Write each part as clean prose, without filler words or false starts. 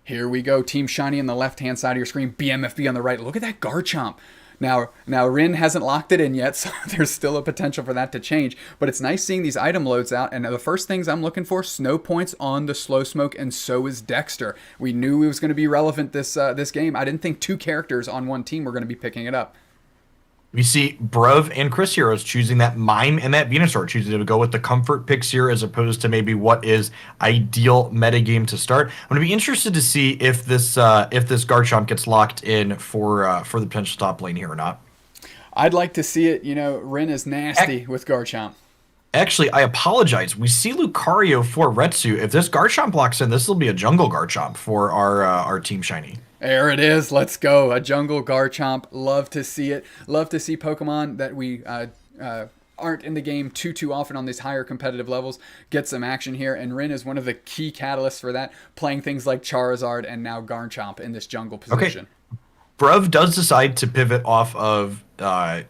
Here we go. Team Shiny on the left-hand side of your screen. BMFB on the right. Look at that Garchomp. Now Rin hasn't locked it in yet, so there's still a potential for that to change. But it's nice seeing these item loads out. And the first things I'm looking for, snow points on the Slow Smoke, and so is Dexter. We knew it was going to be relevant this game. I didn't think two characters on one team were going to be picking it up. We see Bruv and Chris Heroes choosing that Mime and that Venusaur, choosing to go with the comfort picks here as opposed to maybe what is ideal metagame to start. I'm going to be interested to see if this Garchomp gets locked in for the potential top lane here or not. I'd like to see it. Rin is nasty with Garchomp. Actually, I apologize. We see Lucario for Retsu. If this Garchomp locks in, this will be a jungle Garchomp for our Team Shiny. There it is. Let's go. A jungle Garchomp. Love to see it. Love to see Pokemon that we aren't in the game too often on these higher competitive levels get some action here. And Rin is one of the key catalysts for that, playing things like Charizard and now Garchomp in this jungle position. Okay. Bruv does decide to pivot off of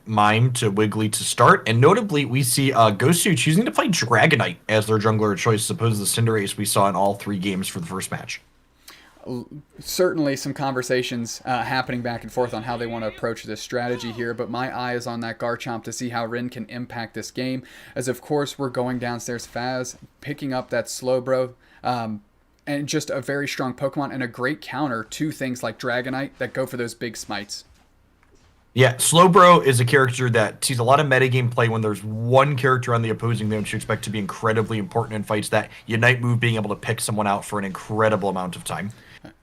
Mime to Wiggly to start, and notably we see Gosu choosing to play Dragonite as their jungler of choice, as opposed to the Cinderace we saw in all three games for the first match. Certainly some conversations happening back and forth on how they want to approach this strategy here, but my eye is on that Garchomp to see how Rin can impact this game, as of course we're going downstairs. Faz picking up that Slowbro, and just a very strong Pokemon and a great counter to things like Dragonite that go for those big smites. Yeah, Slowbro is a character that sees a lot of metagame play when there's one character on the opposing team which you expect to be incredibly important in fights. That Unite move being able to pick someone out for an incredible amount of time.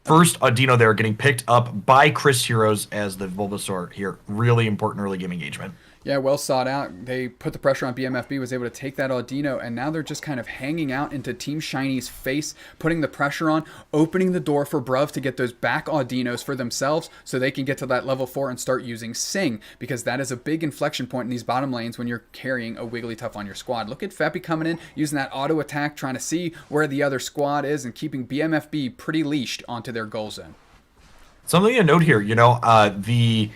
First, Audino there getting picked up by Chris Heroes as the Bulbasaur here. Really important early game engagement. Yeah, well sought out. They put the pressure on BMFB, was able to take that Audino, and now they're just kind of hanging out into Team Shiny's face, putting the pressure on, opening the door for Bruv to get those back Audinos for themselves so they can get to that level 4 and start using Sing, because that is a big inflection point in these bottom lanes when you're carrying a Wigglytuff on your squad. Look at Feppy coming in, using that auto attack, trying to see where the other squad is and keeping BMFB pretty leashed onto their goal zone. Something to note here, the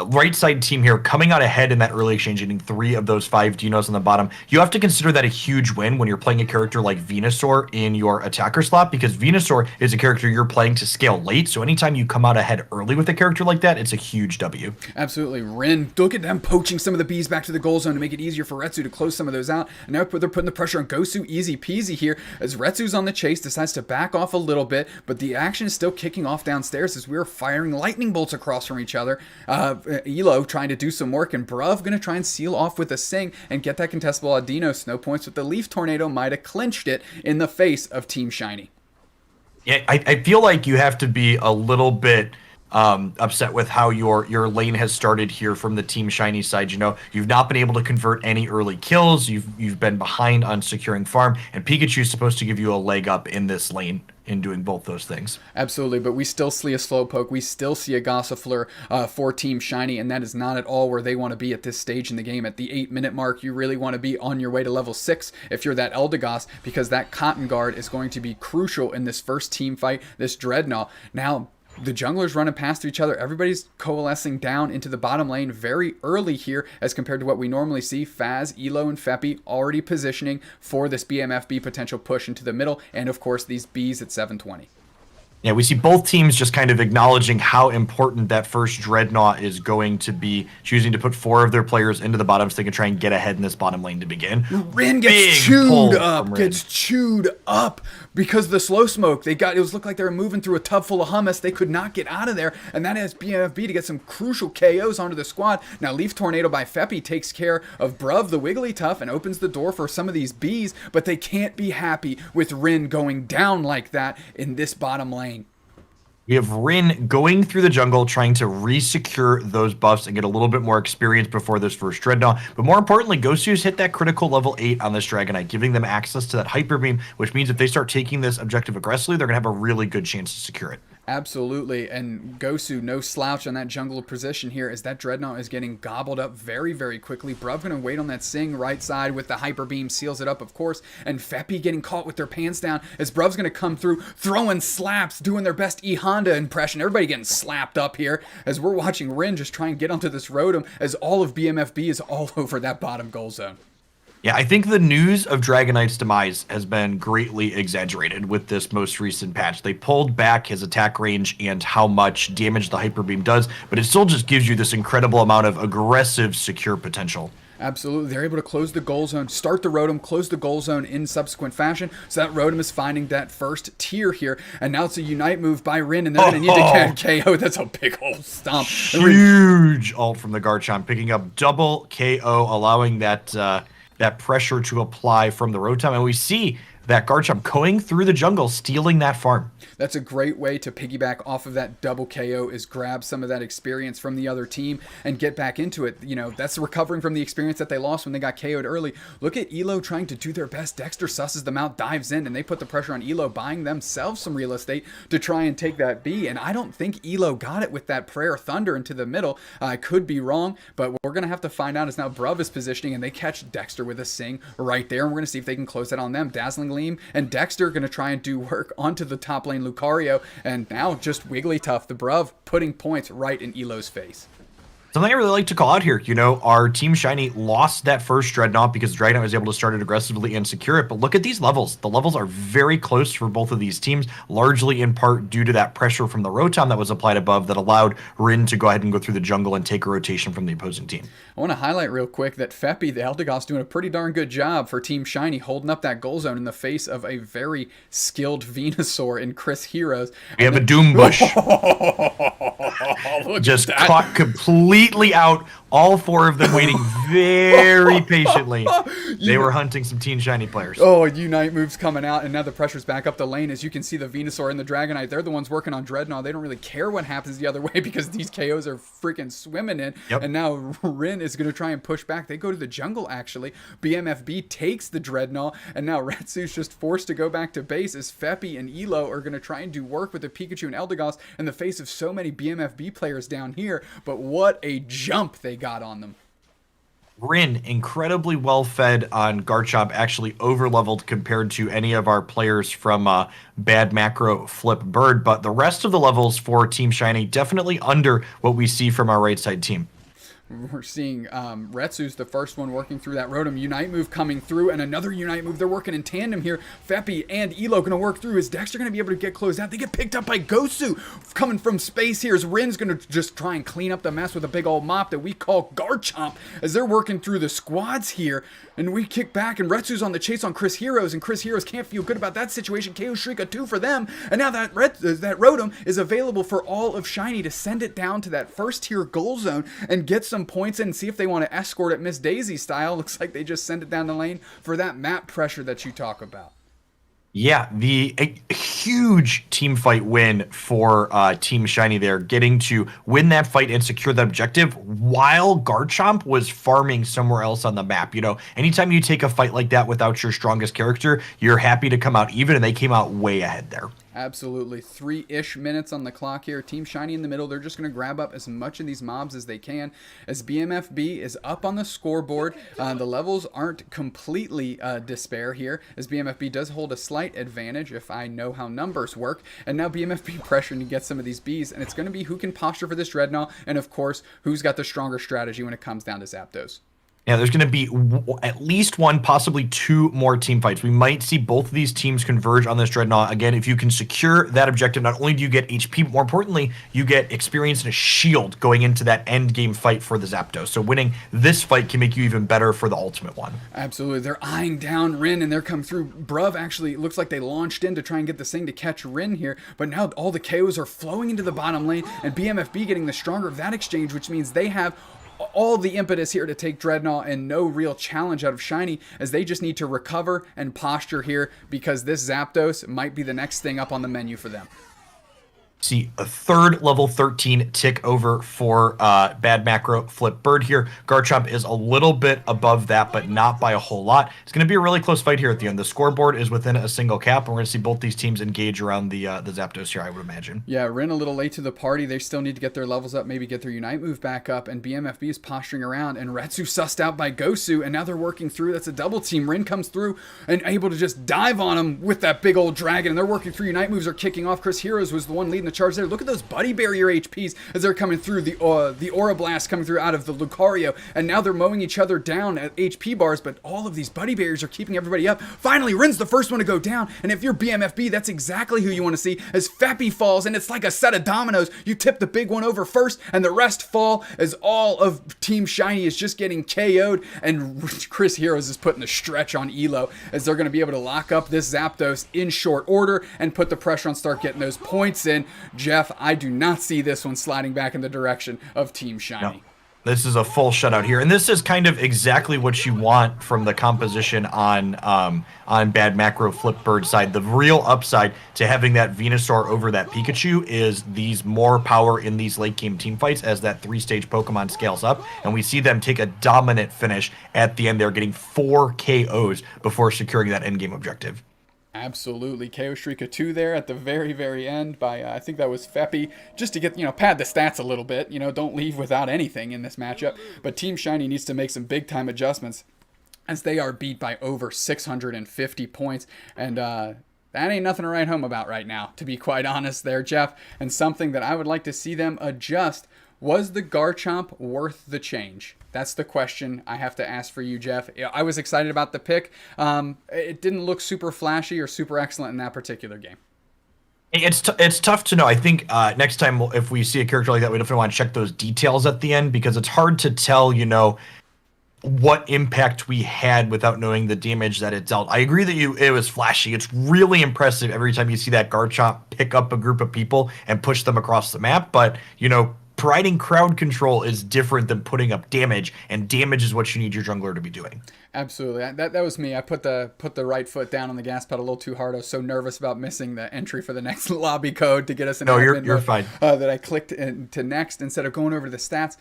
right side team here coming out ahead in that early exchange, getting 3 of those 5 Dinos on the bottom. You have to consider that a huge win when you're playing a character like Venusaur in your attacker slot, because Venusaur is a character you're playing to scale late. So anytime you come out ahead early with a character like that, it's a huge W. Absolutely. Rin, look at them poaching some of the bees back to the goal zone to make it easier for Retsu to close some of those out. And now they're putting the pressure on Gosu, easy peasy here, as Retsu's on the chase, decides to back off a little bit, but the action is still kicking off downstairs as we're firing lightning bolts across from each other. Elo trying to do some work, and Bruv going to try and seal off with a Sing and get that contestable Audino snow points, with the Leaf Tornado might have clinched it in the face of Team Shiny. Yeah, I feel like you have to be a little bit upset with how your lane has started here from the Team Shiny side. You've not been able to convert any early kills. You've been behind on securing farm, and Pikachu's supposed to give you a leg up in this lane in doing both those things. Absolutely, but we still see a Slowpoke, we still see a Gossifleur for Team Shiny, and that is not at all where they want to be at this stage in the game. At the 8-minute mark, you really want to be on your way to level 6 if you're that Eldegoss, because that Cotton Guard is going to be crucial in this first team fight, this Dreadnought. Now, the junglers running past each other. Everybody's coalescing down into the bottom lane very early here as compared to what we normally see. Faz, Elo, and Feppy already positioning for this BMFB potential push into the middle, and of course these bees at 720. Yeah, we see both teams just kind of acknowledging how important that first Dreadnought is going to be, choosing to put 4 of their players into the bottom so they can try and get ahead in this bottom lane to begin. Rin gets chewed up because of the slow smoke. It looked like they were moving through a tub full of hummus. They could not get out of there, and that has BMFB to get some crucial KOs onto the squad. Now Leaf Tornado by Feppy takes care of Bruv the Wigglytuff and opens the door for some of these bees, but they can't be happy with Rin going down like that in this bottom lane. We have Rin going through the jungle, trying to re-secure those buffs and get a little bit more experience before this first Dreadnought. But more importantly, Gosu's hit that critical level 8 on this Dragonite, giving them access to that Hyper Beam, which means if they start taking this objective aggressively, they're going to have a really good chance to secure it. Absolutely, and Gosu, no slouch on that jungle position here as that Dreadnought is getting gobbled up very, very quickly. Bruv going to wait on that Sing right side with the Hyper Beam, seals it up, of course, and Feppy getting caught with their pants down as Bruv's going to come through, throwing slaps, doing their best E-Honda impression. Everybody getting slapped up here as we're watching Rin just try and get onto this Rotom as all of BMFB is all over that bottom goal zone. Yeah, I think the news of Dragonite's demise has been greatly exaggerated with this most recent patch. They pulled back his attack range and how much damage the Hyper Beam does, but it still just gives you this incredible amount of aggressive, secure potential. Absolutely. They're able to close the goal zone, start the Rotom, close the goal zone in subsequent fashion. So that Rotom is finding that first tier here. And now it's a Unite move by Rin, and they're going to need to get KO. That's a big old stomp. Huge ult from the Garchomp, picking up double KO, allowing that that pressure to apply from the Rotom. And we see that Garchomp going through the jungle, stealing that farm. That's a great way to piggyback off of that double KO, is grab some of that experience from the other team and get back into it. You know, that's recovering from the experience that they lost when they got KO'd early. Look at Elo trying to do their best. Dexter susses them out, dives in, and they put the pressure on Elo, buying themselves some real estate to try and take that B. And I don't think Elo got it with that Prayer Thunder into the middle. I could be wrong, but we're going to have to find out as now Bruv is positioning, and they catch Dexter with a Sing right there, and we're going to see if they can close that on them. Dazzling Gleam and Dexter going to try and do work onto the top lane Lucario, and now just Wigglytuff, the Bruv, putting points right in Elo's face. Something I really like to call out here, you know, our Team Shiny lost that first Dreadnought because Dragonite was able to start it aggressively and secure it, but look at these levels. The levels are very close for both of these teams, largely in part due to that pressure from the Rotom that was applied above that allowed Rin to go ahead and go through the jungle and take a rotation from the opposing team. I want to highlight real quick that Feppy, the Eldegoss, doing a pretty darn good job for Team Shiny, holding up that goal zone in the face of a very skilled Venusaur in Chris Heroes. We have a Doom Bush. Look Just at that. caught completely out. All four of them waiting very patiently. They were hunting some Team Shiny players. Oh, Unite moves coming out, and now the pressure's back up the lane. As you can see, the Venusaur and the Dragonite, they're the ones working on Dreadnought. They don't really care what happens the other way because these KOs are freaking swimming in. Yep. And now Rin is going to try and push back. They go to the jungle, actually. BMFB takes the Dreadnought, and now Retsu's just forced to go back to base as Feppy and Elo are going to try and do work with the Pikachu and Eldegoss in the face of so many BMFB players down here. But what a jump they got on them. Rin, incredibly well fed on Garchomp, actually over-leveled compared to any of our players from Bad Macro Flip Bird, but the rest of the levels for Team Shiny definitely under what we see from our right side team. We're seeing Retsu's the first one working through that Rotom. Unite move coming through, and another Unite move. They're working in tandem here. Feppy and Elo going to work through. Is Dexter going to be able to get closed out? They get picked up by Gosu coming from space here. As Rin's going to just try and clean up the mess with a big old mop that we call Garchomp as they're working through the squads here. And we kick back, and Retsu's on the chase on Chris Heroes, and Chris Heroes can't feel good about that situation. KO Shrika 2 for them, and now that Rotom is available for all of Shiny to send it down to that first tier goal zone and get some points in and see if they want to escort it Miss Daisy style. Looks like they just send it down the lane for that map pressure that you talk about. Yeah, a huge team fight win for Team Shiny there, getting to win that fight and secure that objective while Garchomp was farming somewhere else on the map. You know, anytime you take a fight like that without your strongest character, you're happy to come out even, and they came out way ahead there. Absolutely. 3-ish minutes on the clock here. Team Shiny in the middle. They're just going to grab up as much of these mobs as they can. As BMFB is up on the scoreboard, the levels aren't completely despair here, as BMFB does hold a slight advantage if I know how numbers work. And now BMFB pressuring to get some of these Bs, and it's going to be who can posture for this Dreadnought, and of course, who's got the stronger strategy when it comes down to Zapdos. Yeah, there's going to be at least one, possibly two more team fights. We might see both of these teams converge on this Dreadnought. Again, if you can secure that objective, not only do you get HP, but more importantly, you get experience and a shield going into that end game fight for the Zapdos. So winning this fight can make you even better for the ultimate one. Absolutely. They're eyeing down Rin, and they're coming through. Bruv actually looks like they launched in to try and get this thing to catch Rin here, but now all the KOs are flowing into the bottom lane, and BMFB getting the stronger of that exchange, which means they have all the impetus here to take Dreadnought and no real challenge out of Shiny, as they just need to recover and posture here because this Zapdos might be the next thing up on the menu for them. See a third level 13 tick over for Bad Macro Flip Bird here. Garchomp is a little bit above that, but not by a whole lot. It's going to be a really close fight here at the end. The scoreboard is within a single cap. We're going to see both these teams engage around the Zapdos here, I would imagine. Yeah, Rin a little late to the party. They still need to get their levels up, maybe get their Unite move back up, and BMFB is posturing around, and Retsu sussed out by Gosu, and now they're working through. That's a double team. Rin comes through and able to just dive on him with that big old dragon, and they're working through. Unite moves are kicking off. Chris Heroes was the one leading the the charge there. Look at those Buddy Barrier HPs as they're coming through, the Aura Blast coming through out of the Lucario, and now they're mowing each other down at HP bars, but all of these Buddy Barriers are keeping everybody up. Finally, Rin's the first one to go down, and if you're BMFB, that's exactly who you want to see as Feppy falls, and it's like a set of dominoes. You tip the big one over first, and the rest fall as all of Team Shiny is just getting KO'd, and Chris Heroes is putting the stretch on Elo as they're going to be able to lock up this Zapdos in short order and put the pressure on, start getting those points in. Jeff, I do not see this one sliding back in the direction of Team Shiny. No. This is a full shutout here, and this is kind of exactly what you want from the composition on Bad Macro Flipbird side. The real upside to having that Venusaur over that Pikachu is these more power in these late game team fights as that 3-stage Pokemon scales up, and we see them take a dominant finish at the end. They're getting 4 KOs before securing that end game objective. Absolutely. KO Streak of 2 there at the very, very end by, I think that was Feppy, just to get, pad the stats a little bit. Don't leave without anything in this matchup. But Team Shiny needs to make some big-time adjustments as they are beat by over 650 points. And that ain't nothing to write home about right now, to be quite honest there, Jeff. And something that I would like to see them adjust. Was the Garchomp worth the change? That's the question I have to ask for you, Jeff. I was excited about the pick. It didn't look super flashy or super excellent in that particular game. It's tough to know. I think next time if we see a character like that, we definitely want to check those details at the end, because it's hard to tell, what impact we had without knowing the damage that it dealt. I agree that it was flashy. It's really impressive every time you see that Garchomp pick up a group of people and push them across the map. But, providing crowd control is different than putting up damage, and damage is what you need your jungler to be doing. Absolutely. That was me. I put the right foot down on the gas pedal a little too hard. I was so nervous about missing the entry for the next lobby code to get us in. No, you're fine. That I clicked into next instead of going over to the stats.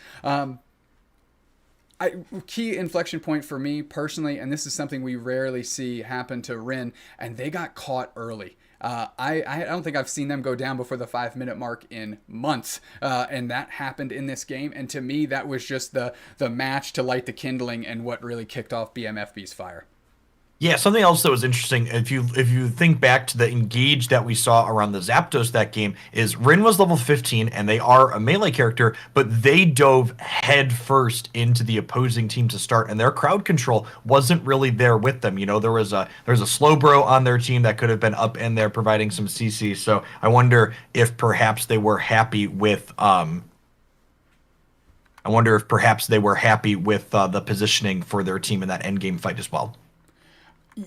Key inflection point for me personally, and this is something we rarely see happen to Rin, and they got caught early. I don't think I've seen them go down before the 5-minute mark in months, and that happened in this game. And to me, that was just the match to light the kindling and what really kicked off BMFB's fire. Yeah, something else that was interesting, if you think back to the engage that we saw around the Zapdos that game, is Rin was level 15, and they are a melee character, but they dove head first into the opposing team to start, and their crowd control wasn't really there with them. There was a Slowbro on their team that could have been up in there providing some CC. So I wonder if perhaps they were happy with the positioning for their team in that endgame fight as well.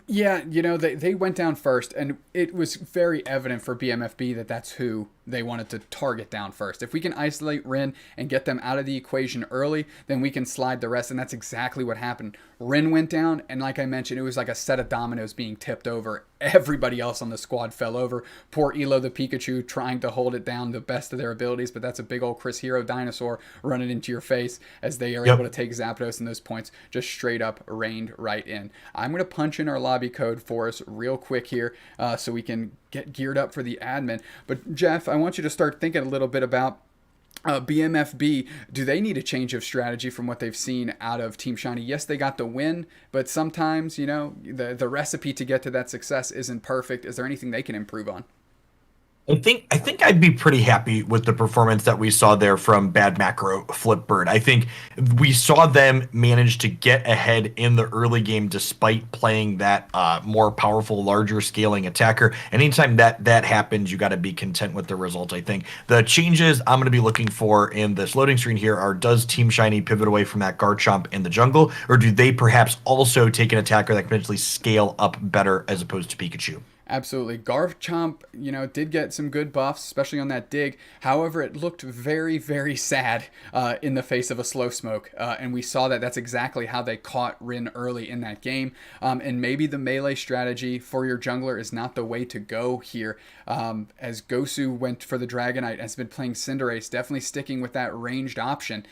Yeah, they went down first, and it was very evident for BMFB that that's who they wanted to target down first. If we can isolate Rin and get them out of the equation early, then we can slide the rest, and that's exactly what happened. Rin went down, and like I mentioned, it was like a set of dominoes being tipped over. Everybody else on the squad fell over. Poor Elo the Pikachu trying to hold it down the best of their abilities, but that's a big old Chris Hero dinosaur running into your face as they are able to take Zapdos, and those points just straight up rained right in. I'm going to punch in our lobby code for us real quick here so we can get geared up for the admin. But Jeff, I want you to start thinking a little bit about BMFB. Do they need a change of strategy from what they've seen out of Team Shiny? Yes, they got the win, but sometimes, the recipe to get to that success isn't perfect. Is there anything they can improve on? I think I'd be pretty happy with the performance that we saw there from Bad Macro Flipbird. I think we saw them manage to get ahead in the early game despite playing that more powerful, larger scaling attacker. Anytime that happens, you got to be content with the result. I think the changes I'm going to be looking for in this loading screen here are: does Team Shiny pivot away from that Garchomp in the jungle, or do they perhaps also take an attacker that can potentially scale up better as opposed to Pikachu? Absolutely. Garchomp, did get some good buffs, especially on that dig. However, it looked very, very sad in the face of a slow smoke. And we saw that that's exactly how they caught Rin early in that game. And maybe the melee strategy for your jungler is not the way to go here. As Gosu went for the Dragonite, has been playing Cinderace, definitely sticking with that ranged option.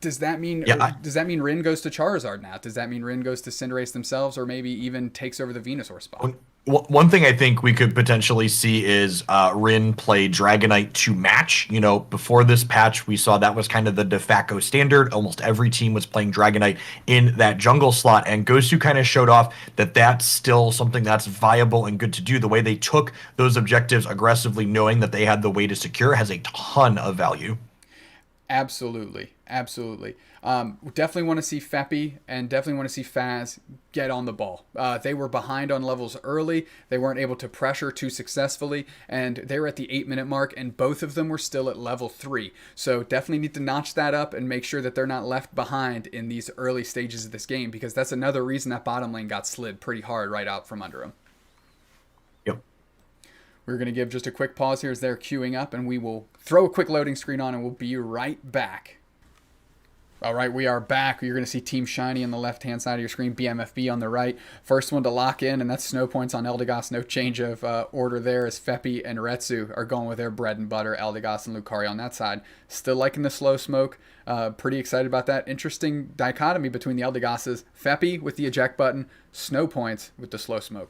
Does that mean Rin goes to Charizard now? Does that mean Rin goes to Cinderace themselves, or maybe even takes over the Venusaur spot? One thing I think we could potentially see is Rin play Dragonite to match. Before this patch, we saw that was kind of the de facto standard. Almost every team was playing Dragonite in that jungle slot, and Gosu kind of showed off that that's still something that's viable and good to do. The way they took those objectives aggressively, knowing that they had the way to secure, has a ton of value. Absolutely. Absolutely. Definitely want to see Feppy and definitely want to see Faz get on the ball. They were behind on levels early. They weren't able to pressure too successfully, and they were at the 8-minute mark, and both of them were still at level 3. So definitely need to notch that up and make sure that they're not left behind in these early stages of this game, because that's another reason that bottom lane got slid pretty hard right out from under them. Yep. We're going to give just a quick pause here as they're queuing up, and we will throw a quick loading screen on, and we'll be right back. All right, we are back. You're going to see Team Shiny on the left-hand side of your screen, BMFB on the right. First one to lock in, and that's snow points on Eldegoss. No change of order there, as Feppy and Retsu are going with their bread and butter. Eldegoss and Lucario on that side. Still liking the slow smoke. Pretty excited about that. Interesting dichotomy between the Eldegosses. Feppy with the eject button, snow points with the slow smoke.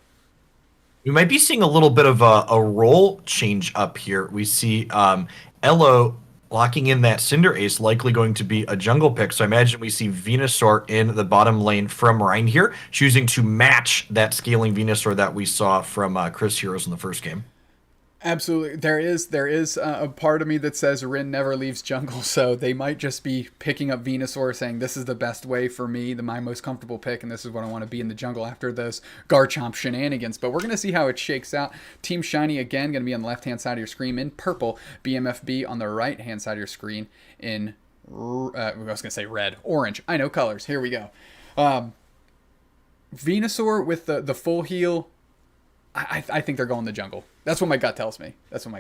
We might be seeing a little bit of a role change up here. We see Elo locking in that Cinder Ace, likely going to be a jungle pick. So I imagine we see Venusaur in the bottom lane from Rhine here, choosing to match that scaling Venusaur that we saw from Chris Heroes in the first game. Absolutely. There is a part of me that says Rin never leaves jungle, so they might just be picking up Venusaur, saying this is the best way for me, my most comfortable pick, and this is what I want to be in the jungle after those Garchomp shenanigans. But we're going to see how it shakes out. Team Shiny, again, going to be on the left-hand side of your screen in purple. BMFB on the right-hand side of your screen in, I was going to say red. Orange. I know colors. Here we go. Venusaur with the full heal. I think they're going the jungle. That's what my gut tells me. I'm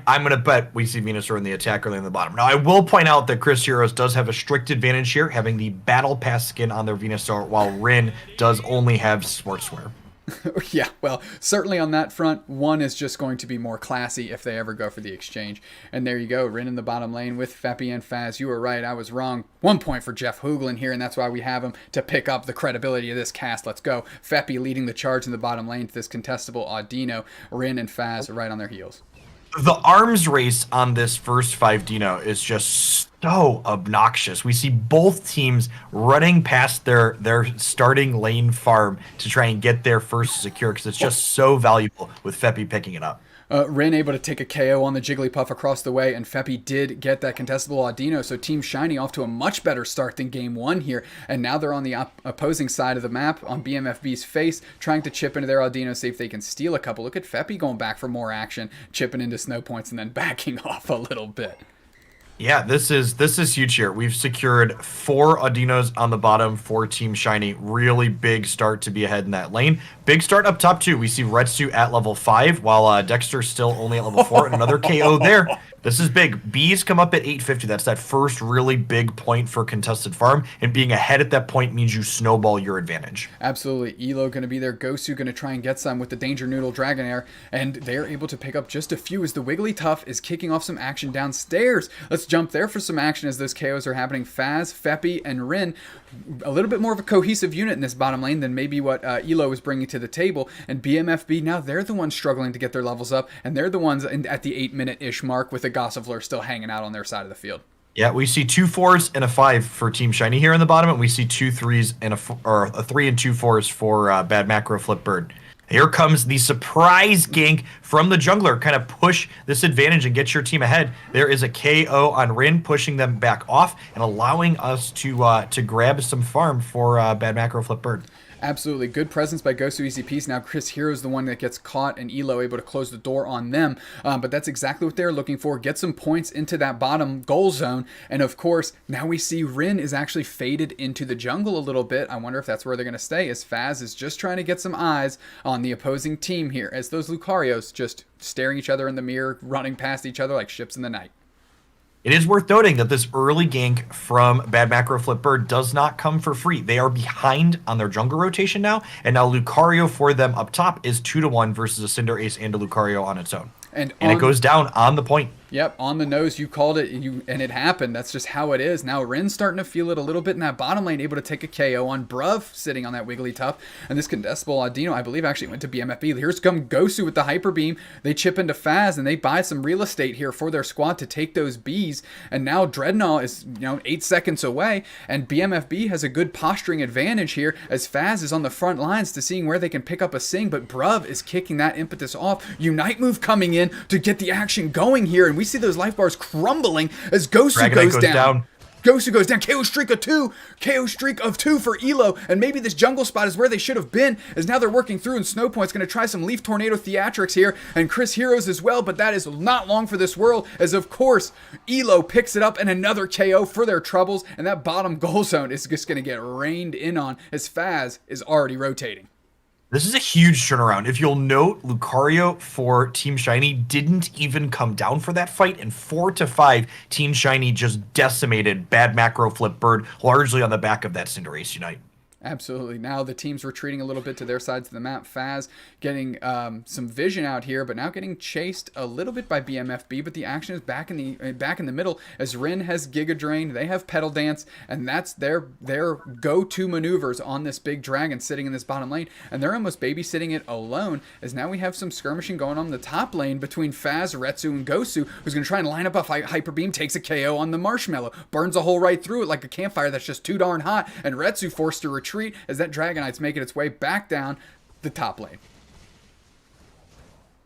going to bet we see Venusaur in the attack early in the bottom. Now, I will point out that Chris Heroes does have a strict advantage here, having the Battle Pass skin on their Venusaur, while Rin does only have Sportswear. Yeah, well, certainly on that front, one is just going to be more classy if they ever go for the exchange. And there you go, Rin in the bottom lane with Feppy and Faz. You were right, I was wrong. 1 point for Jeff Hoogland here, and that's why we have him to pick up the credibility of this cast. Let's go. Feppy leading the charge in the bottom lane to this contestable Audino. Rin and Faz are right on their heels. The arms race on this first 5 Dino is just so obnoxious. We see both teams running past their starting lane farm to try and get their first secure, because it's just so valuable with Feppy picking it up. Rin able to take a KO on the Jigglypuff across the way, and Feppy did get that contestable Audino, so Team Shiny off to a much better start than Game 1 here, and now they're on the opposing side of the map on BMFB's face, trying to chip into their Audino, see if they can steal a couple. Look at Feppy going back for more action, chipping into snow points, and then backing off a little bit. Yeah, this is huge here. We've secured 4 Audinos on the bottom for Team Shiny. Really big start to be ahead in that lane. Big start up top too. We see Retsu at level 5, while Dexter's still only at level 4, and another KO there. This is big. Bees come up at 850. That's that first really big point for contested farm, and being ahead at that point means you snowball your advantage. Absolutely. Elo going to be there. Gosu going to try and get some with the Danger Noodle Dragonair, and they're able to pick up just a few as the Wigglytuff is kicking off some action downstairs. Let's jump there for some action as those KOs are happening. Faz, Feppy, and Rin, a little bit more of a cohesive unit in this bottom lane than maybe what Elo is bringing to the table, and BMFB, now they're the ones struggling to get their levels up, and they're the ones at the 8-minute-ish mark with the Gossifleur still hanging out on their side of the field. Yeah, we see 2 4s and a 5 for Team Shiny here in the bottom, and we see 2 3s and a 3 and 2 4s for Bad Macro Flip Bird. Here comes the surprise gank from the jungler. Kind of push this advantage and get your team ahead. There is a KO on Rin, pushing them back off and allowing us to grab some farm for Bad Macro Flip Bird. Absolutely. Good presence by Gosu Easy Peace. Now Chris Hero's the one that gets caught, and Elo able to close the door on them. But that's exactly what they're looking for. Get some points into that bottom goal zone. And of course, now we see Rin is actually faded into the jungle a little bit. I wonder if that's where they're going to stay, as Faz is just trying to get some eyes on the opposing team here, as those Lucarios just staring each other in the mirror, running past each other like ships in the night. It is worth noting that this early gank from Bad Macro Flip Bird does not come for free. They are behind on their jungle rotation now, and now Lucario for them up top is 2-1 versus a Cinder Ace and a Lucario on its own. And it goes down on the point. Yep, on the nose, you called it, and it happened. That's just how it is. Now Rin's starting to feel it a little bit in that bottom lane, able to take a KO on Bruv, sitting on that Wigglytuff. And this contestable Audino, I believe, actually went to BMFB. Here's come Gosu with the Hyper Beam. They chip into Faz, and they buy some real estate here for their squad to take those Bs. And now Dreadnought is, 8 seconds away, and BMFB has a good posturing advantage here as Faz is on the front lines to seeing where they can pick up a Sing, but Bruv is kicking that impetus off. Unite move coming in to get the action going here, and we see those life bars crumbling as Gosu goes down. Gosu goes down. KO streak of 2. KO streak of 2 for Elo. And maybe this jungle spot is where they should have been, as now they're working through, and Snowpoint's going to try some Leaf Tornado theatrics here, and Chris Heroes as well, but that is not long for this world, as of course Elo picks it up and another KO for their troubles, and that bottom goal zone is just going to get rained in on as Faz is already rotating. This is a huge turnaround. If you'll note, Lucario for Team Shiny didn't even come down for that fight, and 4-5, Team Shiny just decimated Bad Macro Flip Bird, largely on the back of that Cinderace Unite. Absolutely. Now the team's retreating a little bit to their sides of the map. Faz getting some vision out here, but now getting chased a little bit by BMFB. But the action is back in the middle as Rin has Giga Drain. They have Petal Dance, and that's their go-to maneuvers on this big dragon sitting in this bottom lane. And they're almost babysitting it alone, as now we have some skirmishing going on in the top lane between Faz, Retsu, and Gosu, who's going to try and line up a Hyper Beam, takes a KO on the Marshmallow, burns a hole right through it like a campfire that's just too darn hot, and Retsu forced to retreat as that Dragonite's making its way back down the top lane.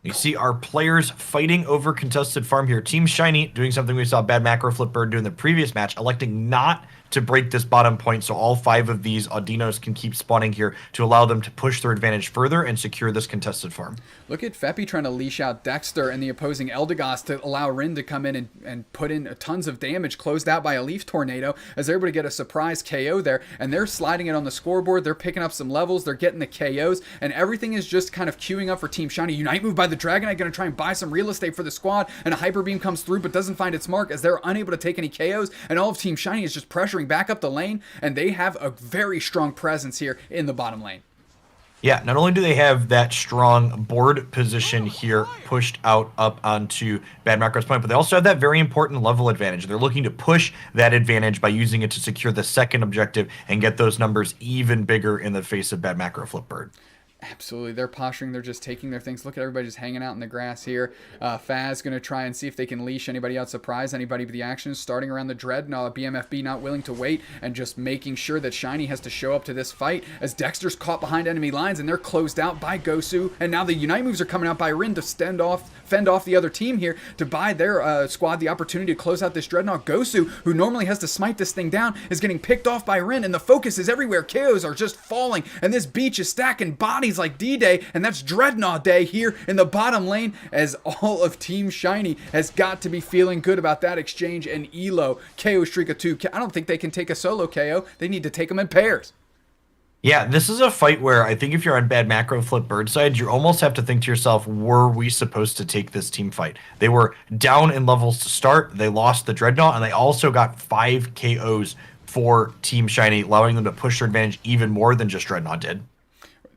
You see our players fighting over contested farm here. Team Shiny doing something we saw Bad Macro Flip Bird do in the previous match, electing not to break this bottom point, so all 5 of these Audinos can keep spawning here to allow them to push their advantage further and secure this contested farm. Look at Feppy trying to leash out Dexter and the opposing Eldegoss to allow Rin to come in and put in tons of damage, closed out by a Leaf Tornado, as they're able to get a surprise KO there, and they're sliding it on the scoreboard. They're picking up some levels, they're getting the KOs, and everything is just kind of queuing up for Team Shiny. Unite move by the Dragonite, going to try and buy some real estate for the squad, and a Hyper Beam comes through but doesn't find its mark as they're unable to take any KOs, and all of Team Shiny is just pressuring back up the lane, and they have a very strong presence here in the bottom lane. Yeah, not only do they have that strong board position here pushed out up onto Bad Macro's point, but they also have that very important level advantage. They're looking to push that advantage by using it to secure the second objective and get those numbers even bigger in the face of Bad Macro Flip Bird. Absolutely. They're posturing. They're just taking their things. Look at everybody just hanging out in the grass here. Faz going to try and see if they can leash anybody out, surprise anybody. But the action is starting around the Dreadnought. BMFB not willing to wait and just making sure that Shiny has to show up to this fight as Dexter's caught behind enemy lines and they're closed out by Gosu. And now the Unite moves are coming out by Rin to fend off the other team here to buy their squad the opportunity to close out this Dreadnought. Gosu, who normally has to smite this thing down, is getting picked off by Rin, and the focus is everywhere. KOs are just falling, and this beach is stacking bodies like D-Day, and that's Dreadnought Day here in the bottom lane, as all of Team Shiny has got to be feeling good about that exchange. And Elo, KO streak of 2. I don't think they can take a solo KO. They need to take them in pairs. Yeah, this is a fight where I think if you're on Bad Macro Flip Bird side, you almost have to think to yourself, were we supposed to take this team fight? They were down in levels to start, they lost the Dreadnought, and they also got 5 KOs for Team Shiny, allowing them to push their advantage even more than just Dreadnought did.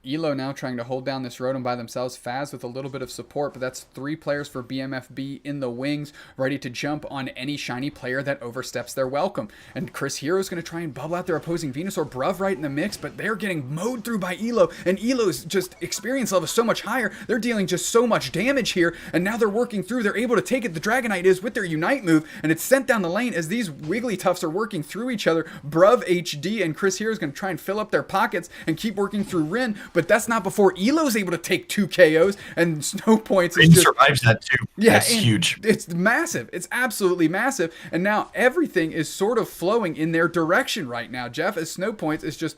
Elo now trying to hold down this Rotom by themselves. Faz with a little bit of support, but that's 3 players for BMFB in the wings, ready to jump on any Shiny player that oversteps their welcome. And Chris Hero's going to try and bubble out their opposing Venusaur. Bruv right in the mix, but they're getting mowed through by Elo, and Elo's just experience level is so much higher. They're dealing just so much damage here, and now they're working through. They're able to take it. The Dragonite is with their Unite move, and it's sent down the lane as these Wigglytuffs are working through each other. Bruv HD and Chris Hero's going to try and fill up their pockets and keep working through Rin, but that's not before Elo's able to take 2 KOs, and Snow Points Rin survives that too. Yeah, that's huge. It's massive. It's absolutely massive. And now everything is sort of flowing in their direction right now, Jeff, as Snow Points is just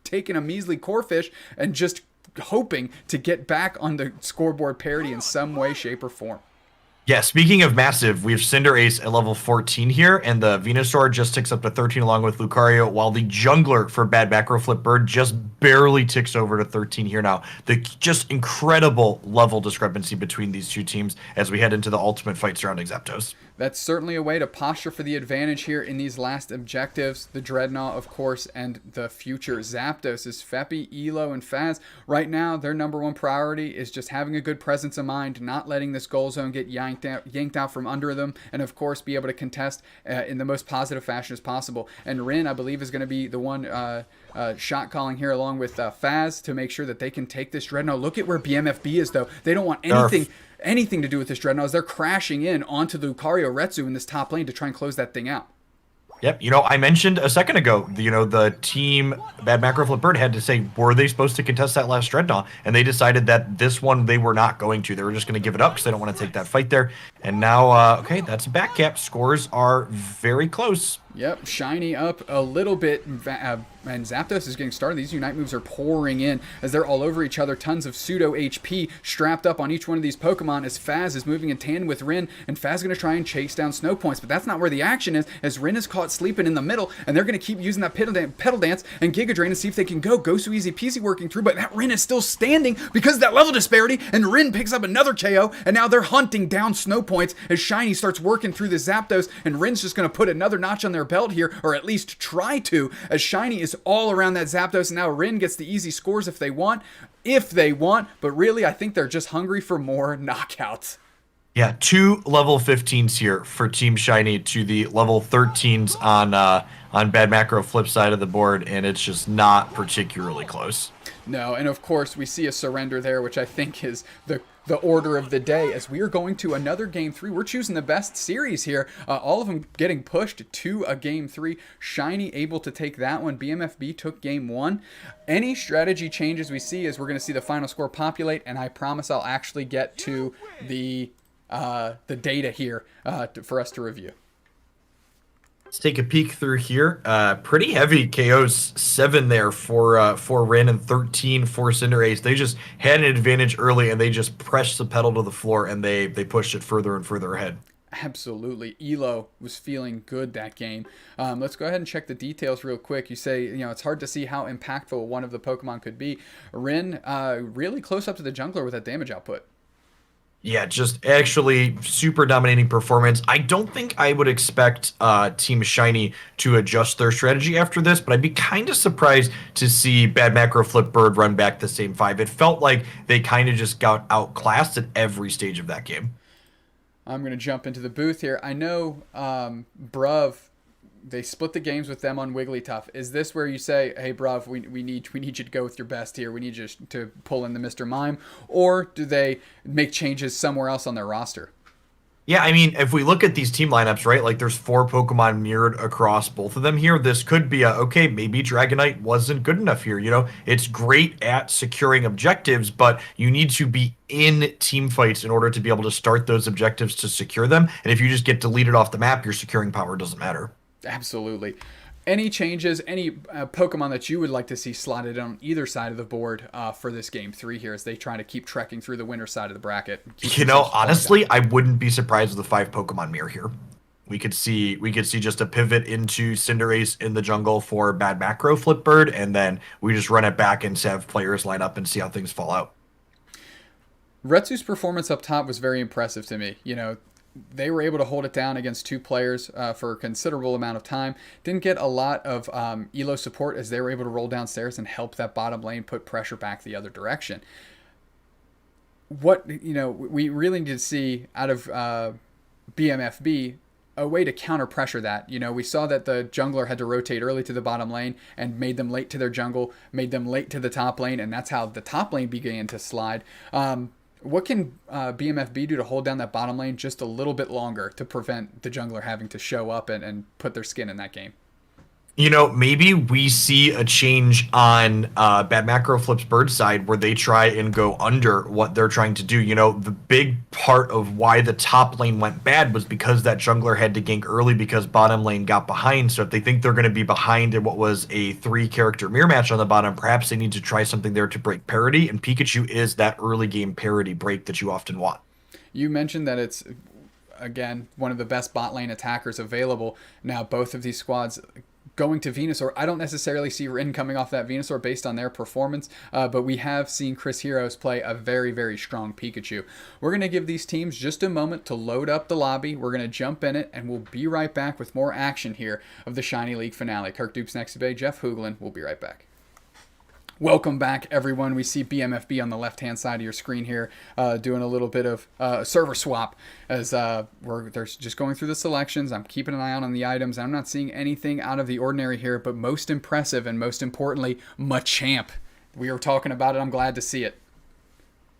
taking a measly Corphish and just hoping to get back on the scoreboard parity in some way, shape, or form. Yeah, speaking of massive, we have Cinderace at level 14 here, and the Venusaur just ticks up to 13 along with Lucario, while the jungler for Bad Macro Flip Bird just barely ticks over to 13 here now. The just incredible level discrepancy between these two teams as we head into the ultimate fight surrounding Zapdos. That's certainly a way to posture for the advantage here in these last objectives. The Dreadnought, of course, and the future Zapdos is Feppy, Elo, and Faz. Right now, their #1 priority is just having a good presence of mind, not letting this goal zone get yanked yanked out from under them, and of course be able to contest in the most positive fashion as possible. And Rin, I believe, is going to be the one shot calling here along with Faz to make sure that they can take this Dreadnought. Look at where BMFB is, though. They don't want anything to do with this Dreadnought as they're crashing in onto the Lucario Retsu in this top lane to try and close that thing out. Yep. I mentioned a second ago, the team Bad Macro Flip Bird had to say, were they supposed to contest that last Dreadnought? And they decided that this one they were not going to. They were just going to give it up because they don't want to take that fight there. And now, okay, that's a back cap. Scores are very close. Yep, Shiny up a little bit, and Zapdos is getting started. These Unite moves are pouring in as they're all over each other. Tons of pseudo HP strapped up on each one of these Pokemon as Faz is moving in tandem with Rin, and Faz is going to try and chase down Snow Points, but that's not where the action is, as Rin is caught sleeping in the middle, and they're going to keep using that Petal Dance and Giga Drain to see if they can go. Gosu easy peasy working through, but that Rin is still standing because of that level disparity, and Rin picks up another KO, and now they're hunting down Snow Points as Shiny starts working through the Zapdos, and Rin's just going to put another notch on their belt here, or at least try to, as Shiny is all around that Zapdos, and now Rin gets the easy scores if they want, but really I think they're just hungry for more knockouts. Yeah, 2 level 15s here for Team Shiny to the level 13s on Bad Macro flip side of the board, and it's just not particularly close. No, and of course we see a surrender there, which I think is the order of the day, as we are going to another Game 3. We're choosing the best series here. All of them getting pushed to a Game 3. Shiny able to take that one. BMFB took Game 1. Any strategy changes we see as we're going to see the final score populate, and I promise I'll actually get to the data here for us to review. Let's take a peek through here. Pretty heavy KOs, 7 there for Rin and 13 for Cinderace. They just had an advantage early, and they just pressed the pedal to the floor, and they pushed it further and further ahead. Absolutely. Elo was feeling good that game. Let's go ahead and check the details real quick. You say, it's hard to see how impactful one of the Pokemon could be. Rin really close up to the jungler with that damage output. Yeah, just actually super dominating performance. I don't think I would expect Team Shiny to adjust their strategy after this, but I'd be kind of surprised to see Bad Macro Flip Bird run back the same 5. It felt like they kind of just got outclassed at every stage of that game. I'm going to jump into the booth here. I know Bruv, they split the games with them on Wigglytuff. Is this where you say, hey, Bruv, we need you to go with your best here. We need you to pull in the Mr. Mime. Or do they make changes somewhere else on their roster? Yeah, I mean, if we look at these team lineups, right, like there's 4 Pokemon mirrored across both of them here. This could be okay, maybe Dragonite wasn't good enough here. It's great at securing objectives, but you need to be in team fights in order to be able to start those objectives to secure them. And if you just get deleted off the map, your securing power doesn't matter. Absolutely. Any changes, any Pokemon that you would like to see slotted on either side of the board for this Game 3 here as they try to keep trekking through the winner side of the bracket? Honestly, I wouldn't be surprised with the 5 Pokemon mirror here. We could see just a pivot into Cinderace in the jungle for Bad Macro Flip Bird, and then we just run it back and have players line up and see how things fall out. Retsu's performance up top was very impressive to me. They were able to hold it down against 2 players for a considerable amount of time. Didn't get a lot of Elo support as they were able to roll downstairs and help that bottom lane put pressure back the other direction. What we really need to see out of BMFB, a way to counter pressure that. We saw that the jungler had to rotate early to the bottom lane and made them late to their jungle, made them late to the top lane, and that's how the top lane began to slide. What can BMFB do to hold down that bottom lane just a little bit longer to prevent the jungler having to show up and put their skin in that game? Maybe we see a change on Bad Macro Flip's Bird side where they try and go under what they're trying to do. The big part of why the top lane went bad was because that jungler had to gank early because bottom lane got behind. So if they think they're going to be behind in what was a 3-character mirror match on the bottom, perhaps they need to try something there to break parity. And Pikachu is that early game parity break that you often want. You mentioned that it's, again, one of the best bot lane attackers available. Now, both of these squads going to Venusaur. I don't necessarily see Rin coming off that Venusaur based on their performance, but we have seen Chris Heroes play a very, very strong Pikachu. We're going to give these teams just a moment to load up the lobby. We're going to jump in it, and we'll be right back with more action here of the Shiny League finale. Kirk, doobsnax, Dubé, Jeff Hoogland. We'll be right back. Welcome back, everyone. We see BMFB on the left-hand side of your screen here, doing a little bit of server swap as they're just going through the selections. I'm keeping an eye out on the items. I'm not seeing anything out of the ordinary here, but most impressive and most importantly, Machamp. We were talking about it. I'm glad to see it.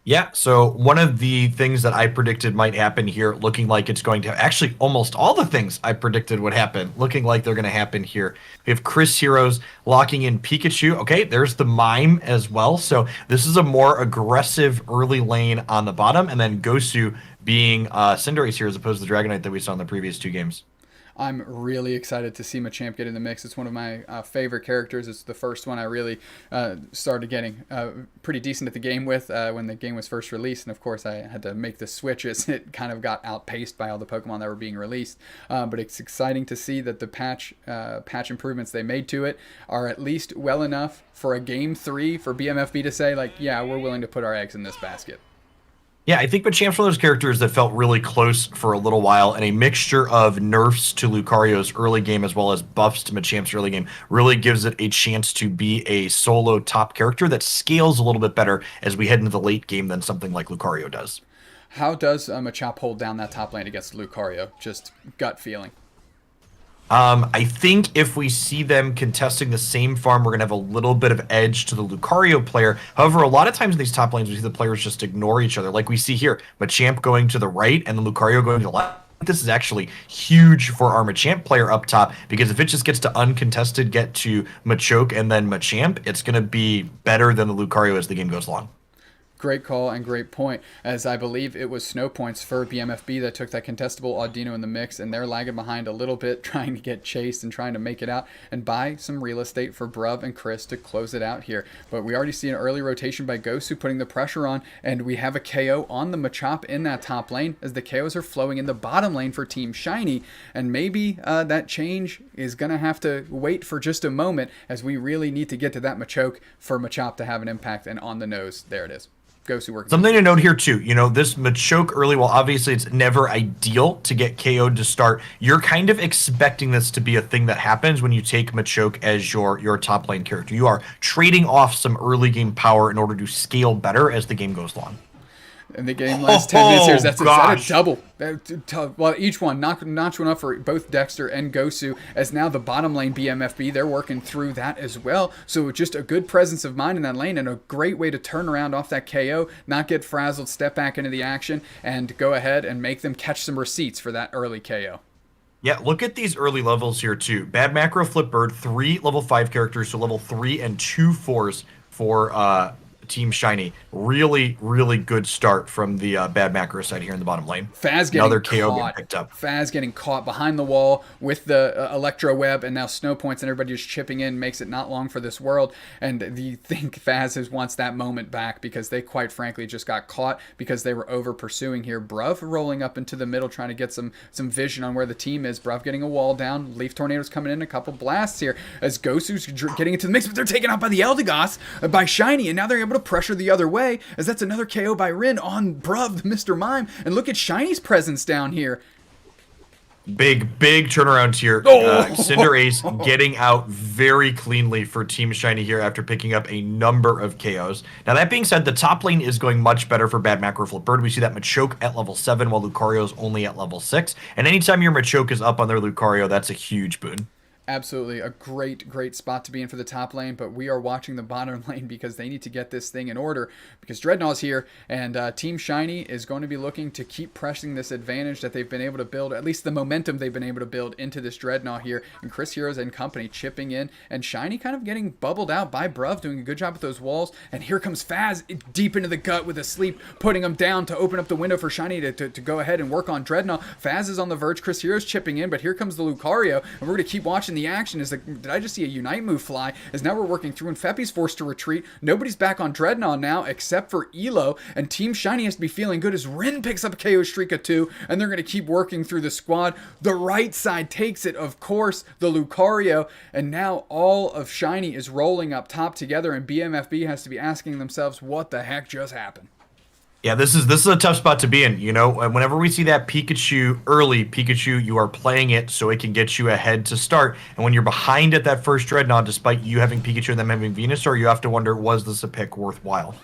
Yeah, so one of the things that I predicted might happen here, looking like it's going to actually almost all the things I predicted would happen, looking like they're going to happen here. We have Chris Heroes locking in Pikachu. Okay, there's the Mime as well. So this is a more aggressive early lane on the bottom, and then Gosu being Cinderace here as opposed to the Dragonite that we saw in the previous two games. I'm really excited to see Machamp get in the mix. It's one of my favorite characters. It's the first one I really started getting pretty decent at the game with when the game was first released. And of course, I had to make the switch as it kind of got outpaced by all the Pokemon that were being released. But it's exciting to see that the patch improvements they made to it are at least well enough for a game 3 for BMFB to say, like, yeah, we're willing to put our eggs in this basket. Yeah, I think Machamp's one of those characters that felt really close for a little while, and a mixture of nerfs to Lucario's early game as well as buffs to Machamp's early game really gives it a chance to be a solo top character that scales a little bit better as we head into the late game than something like Lucario does. How does Machamp hold down that top lane against Lucario? Just gut feeling. I think if we see them contesting the same farm, we're going to have a little bit of edge to the Lucario player. However, a lot of times in these top lanes, we see the players just ignore each other. Like we see here, Machamp going to the right and the Lucario going to the left. This is actually huge for our Machamp player up top, because if it just gets to uncontested, get to Machoke and then Machamp, it's going to be better than the Lucario as the game goes along. Great call and great point, as I believe it was snow points for BMFB that took that contestable Audino in the mix, and they're lagging behind a little bit, trying to get chased and trying to make it out and buy some real estate for Bruv and Chris to close it out here. But we already see an early rotation by Gosu putting the pressure on, and we have a KO on the Machop in that top lane as the KOs are flowing in the bottom lane for Team Shiny, and maybe that change is going to have to wait for just a moment, as we really need to get to that Machoke for Machop to have an impact, and on the nose, there it is. Something to note here too, this Machoke early, well, obviously it's never ideal to get KO'd to start. You're kind of expecting this to be a thing that happens when you take Machoke as your top lane character. You are trading off some early game power in order to scale better as the game goes along. And the game lasts 10 minutes here. That's a double. Well, each one, notch one up for both Dexter and Gosu, as now the bottom lane BMFB, they're working through that as well. So just a good presence of mind in that lane and a great way to turn around off that KO, not get frazzled, step back into the action, and go ahead and make them catch some receipts for that early KO. Yeah, look at these early levels here too. Bad Macro Flipbird, 3 level 5 characters, so level 3 and 2 4s for Team Shiny. Really, really good start from the Bad Macro side here in the bottom lane. Faz getting Another KO KO getting picked up. Faz getting caught behind the wall with the Electro Web, and now Snow Points, and everybody just chipping in makes it not long for this world. And you think Faz wants that moment back, because they quite frankly just got caught because they were over pursuing here. Bruv rolling up into the middle, trying to get some vision on where the team is. Bruv getting a wall down. Leaf Tornadoes coming in, a couple blasts here as Gosu's getting into the mix, but they're taken out by the Eldegoss, by Shiny, and now they're able to pressure the other way, as that's another KO by Rin on Bruv, Mr. Mime. And look at Shiny's presence down here. Big turnaround here. Cinderace getting out very cleanly for Team Shiny here after picking up a number of KOs. Now, that being said, the top lane is going much better for Bad Macro Flipbird. We see that Machoke at level 7 while Lucario's only at level 6. And anytime your Machoke is up on their Lucario, that's a huge boon. Absolutely a great spot to be in for the top lane, but we are watching the bottom lane because they need to get this thing in order, because Dreadnaught's here, and Team Shiny is going to be looking to keep pressing this advantage that they've been able to build, at least the momentum they've been able to build into this Dreadnought here, and Chris Heroes and company chipping in, and Shiny kind of getting bubbled out by Bruv, doing a good job with those walls, and here comes Faz deep into the gut with a sleep, putting him down to open up the window for Shiny to go ahead and work on Dreadnought. Faz is on the verge, Chris Heroes chipping in, but here comes the Lucario, and we're going to keep watching the action. Is like, did I just see a Unite move fly? As now we're working through, and Feppy's forced to retreat. Nobody's back on Dreadnought now except for Elo, and Team Shiny has to be feeling good as Rin picks up a KO streak of 2, and they're going to keep working through the squad. The right side takes it, of course, the Lucario, and now all of Shiny is rolling up top together, and BMFB has to be asking themselves, what the heck just happened? Yeah, this is a tough spot to be in. Whenever we see that early Pikachu, you are playing it so it can get you ahead to start. And when you're behind at that first Dreadnought, despite you having Pikachu and them having Venusaur, you have to wonder, was this a pick worthwhile?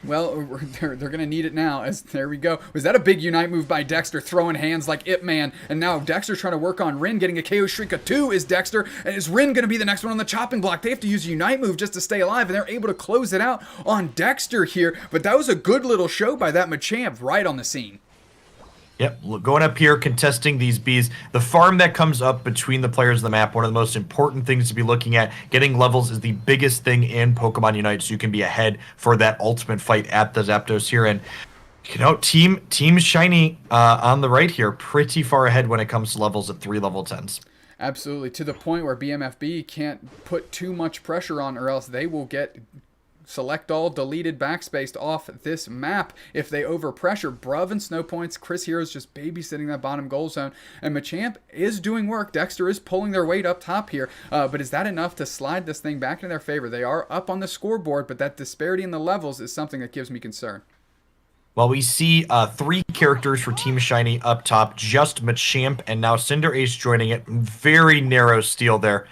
Well, they're going to need it now. As there we go. Was that a big Unite move by Dexter, throwing hands like Ip Man? And now Dexter's trying to work on Rin, getting a KO Shrika 2 is Dexter. And is Rin going to be the next one on the chopping block? They have to use a Unite move just to stay alive, and they're able to close it out on Dexter here. But that was a good little show by that Machamp right on the scene. Yep, going up here, contesting these bees. The farm that comes up between the players of the map, one of the most important things to be looking at. Getting levels is the biggest thing in Pokemon Unite, so you can be ahead for that ultimate fight at the Zapdos here. And, Team Shiny on the right here, pretty far ahead when it comes to levels at 3 level 10s. Absolutely, to the point where BMFB can't put too much pressure on, or else they will get select all, deleted, backspaced off this map if they overpressure. Bruv and Snow Points, Chris Hero's just babysitting that bottom goal zone, and Machamp is doing work. Dexter is pulling their weight up top here, but is that enough to slide this thing back in their favor? They are up on the scoreboard, but that disparity in the levels is something that gives me concern. Well, we see 3 characters for Team Shiny up top, just Machamp and now Cinderace joining it. Very narrow steal there.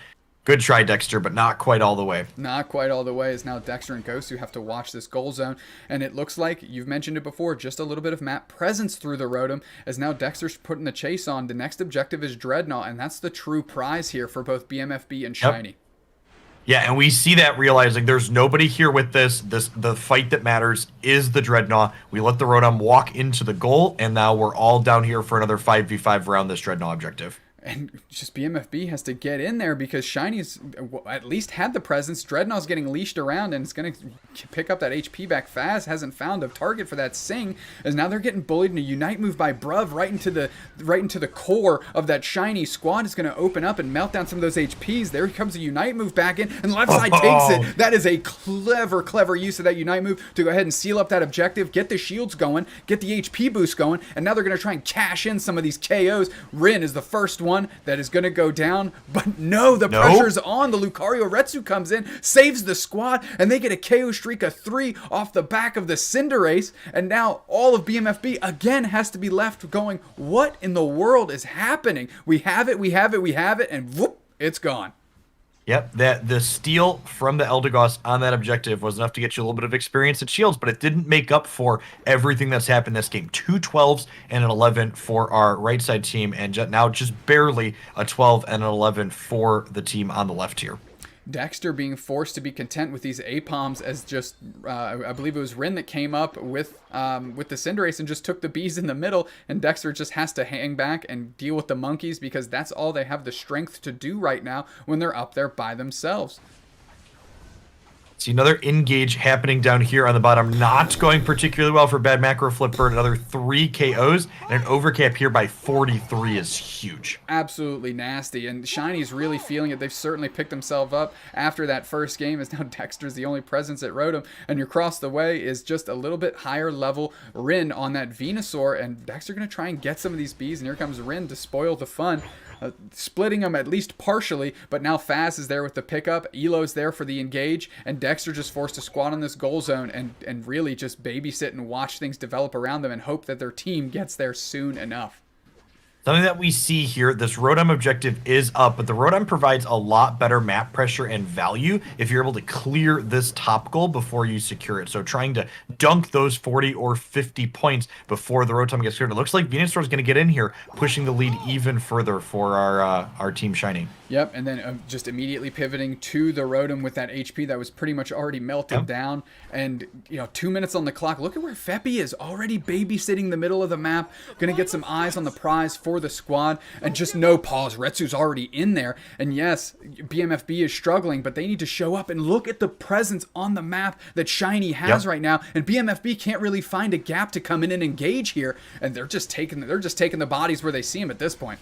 Good try, Dexter, but not quite all the way. Not quite all the way, as now Dexter and Ghost who have to watch this goal zone. And it looks like, you've mentioned it before, just a little bit of map presence through the Rotom, as now Dexter's putting the chase on. The next objective is Dreadnought, and that's the true prize here for both BMFB and Shiny. Yep. Yeah, and we see that realizing there's nobody here with this. The fight that matters is the Dreadnought. We let the Rotom walk into the goal, and now we're all down here for another 5v5 around this Dreadnought objective. And just BMFB has to get in there because Shiny's at least had the presence. Dreadnought's getting leashed around and it's going to pick up that HP back fast. Hasn't found a target for that Sing, as now they're getting bullied in a Unite move by Bruv right into the core of that Shiny squad. Is going to open up and melt down some of those HPs. There comes a Unite move back in, and left side takes it. That is a clever use of that Unite move to go ahead and seal up that objective, get the shields going, get the HP boost going, and now they're going to try and cash in some of these KOs. Rin is the first one that is going to go down, but no, the pressure's on. The Lucario Retsu comes in, saves the squad, and they get a KO streak of 3 off the back of the Cinderace, and now all of BMFB again has to be left going, what in the world is happening? We have it, and whoop, it's gone. Yep, the steal from the Eldegoss on that objective was enough to get you a little bit of experience at shields, but it didn't make up for everything that's happened this game. 2 12s and an 11 for our right side team, and now just barely a 12 and an 11 for the team on the left here. Dexter being forced to be content with these A-Palms as just, I believe it was Rin that came up with the Cinderace and just took the bees in the middle, and Dexter just has to hang back and deal with the monkeys because that's all they have the strength to do right now when they're up there by themselves. See another engage happening down here on the bottom, not going particularly well for Bad Macro Flipper. Another 3 KOs and an overcap here by 43 is huge. Absolutely nasty, and Shiny's really feeling it. They've certainly picked themselves up after that first game, as now Dexter's the only presence at Rotom, and across the way is just a little bit higher level Rin on that Venusaur, and Dexter going to try and get some of these bees, and here comes Rin to spoil the fun. Splitting them at least partially, but now Faz is there with the pickup, Elo's there for the engage, and Dexter just forced to squat on this goal zone and really just babysit and watch things develop around them and hope that their team gets there soon enough. Something that we see here, this Rotom objective is up, but the Rotom provides a lot better map pressure and value if you're able to clear this top goal before you secure it. So trying to dunk those 40 or 50 points before the Rotom gets cleared. It looks like Venusaur is going to get in here, pushing the lead even further for our Team Shiny. Yep, and then just immediately pivoting to the Rotom with that HP that was pretty much already melted down. And, 2 minutes on the clock. Look at where Feppy is, already babysitting the middle of the map. Going to get some eyes on the prize for the squad. And just no pause. Retsu's already in there. And yes, BMFB is struggling, but they need to show up and look at the presence on the map that Shiny has right now. And BMFB can't really find a gap to come in and engage here. And they're just taking the bodies where they see them at this point.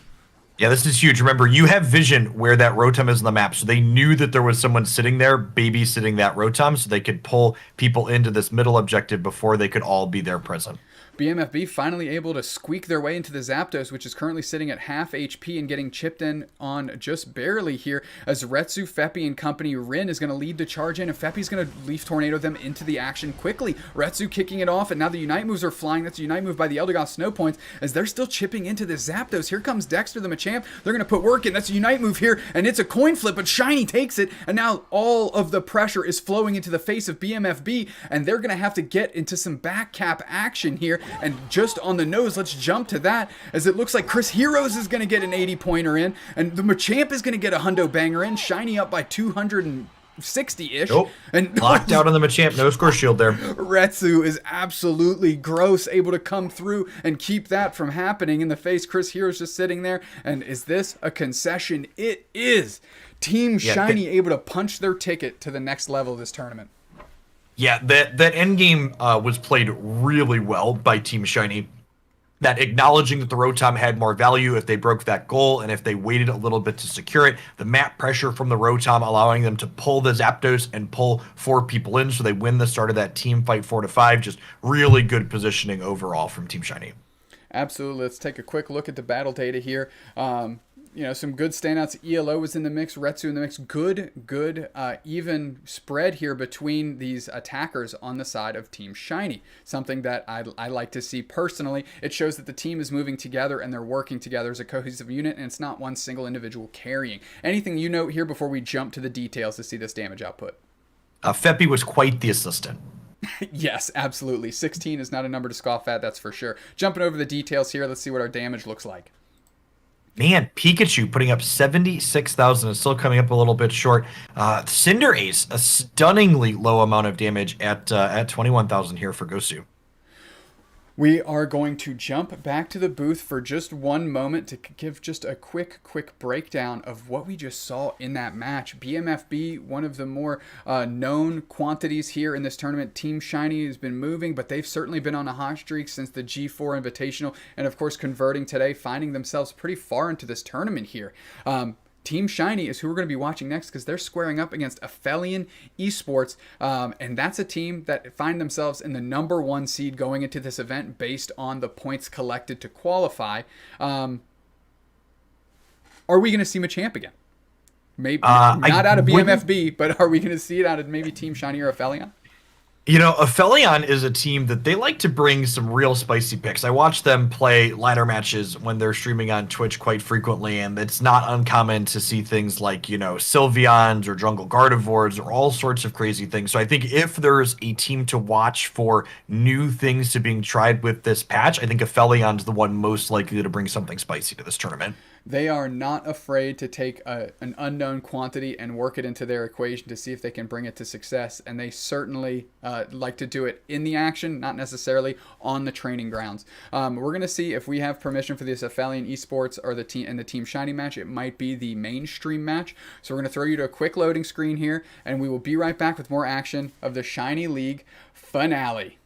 Yeah, this is huge. Remember, you have vision where that Rotom is on the map, so they knew that there was someone sitting there babysitting that Rotom, so they could pull people into this middle objective before they could all be there present. BMFB finally able to squeak their way into the Zapdos, which is currently sitting at half HP and getting chipped in on just barely here, as Retsu, Feppy, and company. Rin is going to lead the charge in, and Feppy's going to Leaf Tornado them into the action quickly. Retsu kicking it off, and now the Unite moves are flying. That's a Unite move by the Eldegoss Snow Points, as they're still chipping into the Zapdos. Here comes Dexter, the Machamp. They're going to put work in. That's a Unite move here, and it's a coin flip, but Shiny takes it, and now all of the pressure is flowing into the face of BMFB, and they're going to have to get into some back cap action here. And just on the nose, let's jump to that, as it looks like Chris Heroes is going to get an 80-pointer in, and the Machamp is going to get a hundo banger in, Shiny up by 260-ish. Nope. And locked out on the Machamp, no score shield there. Retsu is absolutely gross, able to come through and keep that from happening in the face. Chris Heroes just sitting there, and is this a concession? It is. Team Shiny able to punch their ticket to the next level of this tournament. Yeah, that end game was played really well by Team Shiny. That acknowledging that the Rotom had more value if they broke that goal and if they waited a little bit to secure it. The map pressure from the Rotom allowing them to pull the Zapdos and pull 4 people in, so they win the start of that team fight 4-5. Just really good positioning overall from Team Shiny. Absolutely. Let's take a quick look at the battle data here. Some good standouts. ELO was in the mix, Retsu in the mix. Good, even spread here between these attackers on the side of Team Shiny. Something that I like to see personally. It shows that the team is moving together and they're working together as a cohesive unit, and it's not one single individual carrying. Anything you note here before we jump to the details to see this damage output? Feppy was quite the assistant. Yes, absolutely. 16 is not a number to scoff at, that's for sure. Jumping over the details here, let's see what our damage looks like. Man, Pikachu putting up 76,000 is still coming up a little bit short. Cinderace, a stunningly low amount of damage at 21,000 here for Gosu. We are going to jump back to the booth for just one moment to give just a quick breakdown of what we just saw in that match. BMFB, one of the more known quantities here in this tournament. Team Shiny has been moving, but they've certainly been on a hot streak since the G4 Invitational, and of course converting today, finding themselves pretty far into this tournament here. Team Shiny is who we're going to be watching next, because they're squaring up against Aphelion Esports, and that's a team that find themselves in the number 1 seed going into this event based on the points collected to qualify. Are we going to see Machamp again? Maybe not out of BMFB, but are we going to see it out of maybe Team Shiny or Aphelion? You know, Aphelion is a team that they like to bring some real spicy picks. I watch them play ladder matches when they're streaming on Twitch quite frequently, and it's not uncommon to see things like, Sylveons or Jungle Gardevoirs or all sorts of crazy things. So I think if there's a team to watch for new things to being tried with this patch, I think Aphelion's the one most likely to bring something spicy to this tournament. They are not afraid to take an unknown quantity and work it into their equation to see if they can bring it to success. And they certainly like to do it in the action, not necessarily on the training grounds. We're going to see if we have permission for this Aphelion Esports or the Team Shiny match. It might be the mainstream match. So we're going to throw you to a quick loading screen here, and we will be right back with more action of the Shiny League finale.